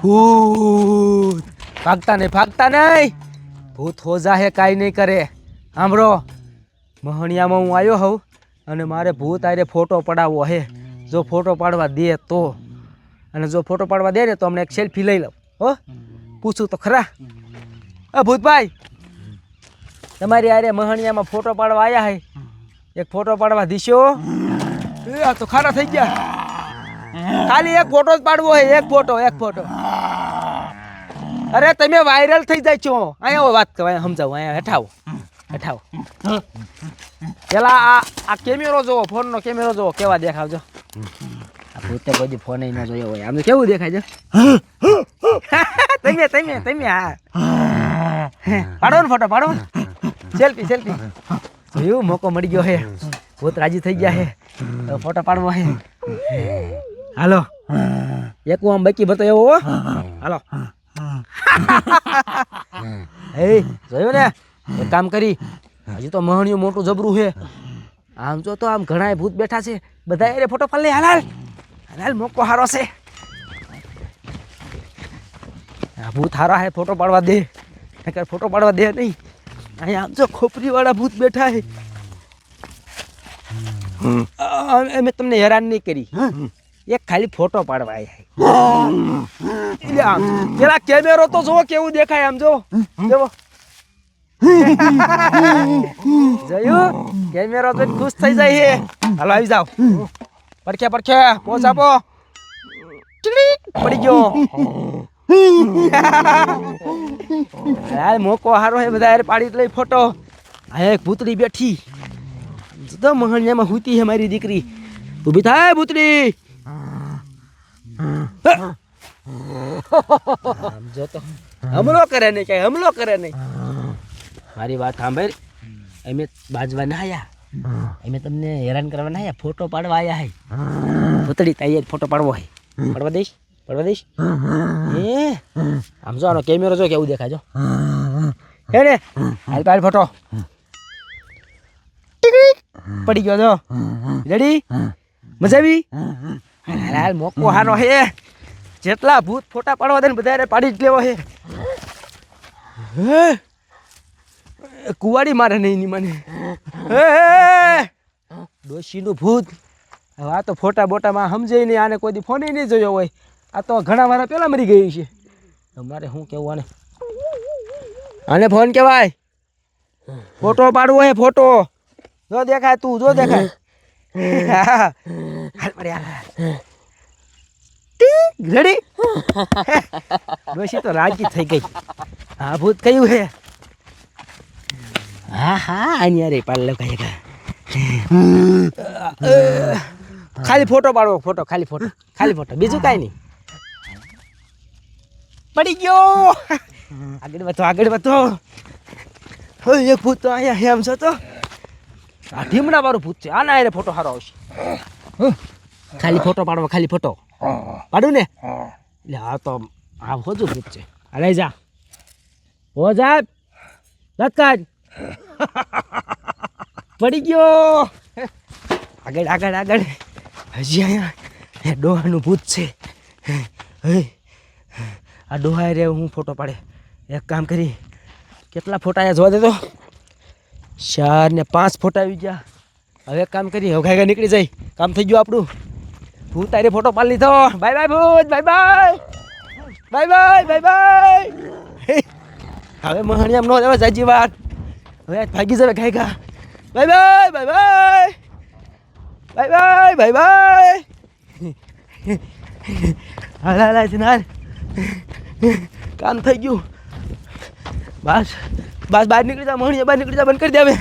ભૂત ભાગતા નહીં ભૂત હો જાહે કાંઈ નહીં કરે. સાંભળો, મહણિયામાં હું આવ્યો હોઉં અને મારે ભૂત આરે ફોટો પડાવવો હે. જો ફોટો પાડવા દે તો, અને જો ફોટો પાડવા દે ને તો અમને એક સેલ્ફી લઈ લઉં. હો, પૂછું તો ખરા. ભૂતભાઈ, તમારી આરે મહણિયામાં ફોટો પાડવા આવ્યા હે, એક ફોટો પાડવા દીશો. આ તો ખારા થઈ ગયા. ખાલી એક ફોટો જ પાડવો હે, એક ફોટો. અરે તમે વાયરલ થઈ જાય છો. અહીંયા વાત કરો, અહીંયા સમજાવું. અહીંયા હેઠાવો. પેલા આ કેમેરો જોવો, ફોનનો કેમેરો જોવો કેવા દેખાવજો. આ ભૂતે કોઈ ફોન ન જોયો હોય, આમ કેવું દેખાય છે. તમે હા પાડો ને ફોટો, પાડો ને સેલ્ફી. જોયું, મોકો મળી ગયો હે. ભૂત રાજી થઈ ગયા હે, ફોટો પાડવો હે. હાલો, એક આમ બાકી બતો એવો. હાલો. એ જોયું ને, એક કામ કરી, હજી તો મહણિયું મોટું જબરું છે. આમ જો તો આમ ઘણા ભૂત બેઠા છે, બધા એ ફોટો પાડ લે. હાલ મોકો હારો છે. આ ભૂત હારા હે, ફોટો પાડવા દે. ફોટો પાડવા દે નહીં. અહીંયા આમ જો ખોપરી વાળા ભૂત બેઠા હે. મેં તમને હેરાન નહીં કરી, એક ખાલી ફોટો પાડવા આવ્યા. પેલા કેમેરો તો જો કેવું દેખાય, આમ જો જોયું, કેમેરો તો ખુશ થઈ જાય છે. હાલો આવી જાવ, પડખે પોચ આપો. પડી ગયો. મોકો હારો હે, બધા પાડી લઈ ફોટો. હા, એક ભૂતડી બેઠી તો મહણિયામાં હુતી હે મારી દીકરી. ઊભી થાય ભૂતડી. જો તો હમલો કરે નહીં. મારી વાત સાંભળ, અમે બાજવા ના આયા, અમે તમને હેરાન કરવા ના આયા, ફોટો પાડવા આયા હે. ભૂતડી તાઈ ફોટો પાડવો હે. પાડવા દઈશ. એ આમ જો આનો કેમેરો જો કેવું દેખાય. જો હે ને, હાલ પાડ ફોટો. પડી ગયો. જો રેડી, મજા આવી. હાલ મોકો હારો હે, જેટલા ભૂત ફોટા પાડવા દે ને બધા પાડી જ લેવો હે. કુવાડી મારે નહીં મને. ડોશીનું ભૂત. હવે આ તો ફોટા બોટામાં સમજે નહીં, આને કોઈ દી ફોન નહીં જોયો હોય. આ તો ઘણા વાર પેલા મરી ગઈ છે. અમારે શું કેવું આને ફોન કહેવાય. ફોટો પાડવો હે, ફોટો. જો દેખાય, તું જો દેખાય. રેડી. ડોશી તો રાજી થઈ ગઈ. હા, ભૂત કયું હે. હા અહીંયા રે પાડ લો કઈ. ખાલી ફોટો પાડવો, ખાલી ફોટો, બીજું કાંઈ નહીં. પડી ગયો. આગળ વધો. એક ભૂત તો અહીંયા એમ છે. તો આ ઢીમડા વાળું ભૂત છે. આના હારે ફોટો સારો આવશે. ખાલી ફોટો પાડવો, પાડું ને. એટલે હા તો આ હોજું ભૂત છે. લઈ જા. હો સાહેબ, લટકાજ. પડી ગયો. આગળ. હજી અહીંયા ડોહાનું ભૂત છે. આ ડોહા રે હું ફોટો પાડે. એક કામ કરી, કેટલા ફોટા અહીંયા જોવા દેતો. 4 ને 5 ફોટા આવી ગયા. હવે એક કામ કરી, હવે ઘાઘા નીકળી જાય. કામ થઈ ગયું આપણું. ભૂત તારે ફોટો પાડી લીધો. બાય ભૂત, બાય. હવે મહણિયામ નો દેવા જાજી વાત. હવે ભાગી જવે ઘાઘા. બાય. હાલ જનાર. કામ થઈ ગયું. બસ બહાર નીકળી જા. મહણિયા બહાર નીકળી જા. બંધ કરી દે હવે.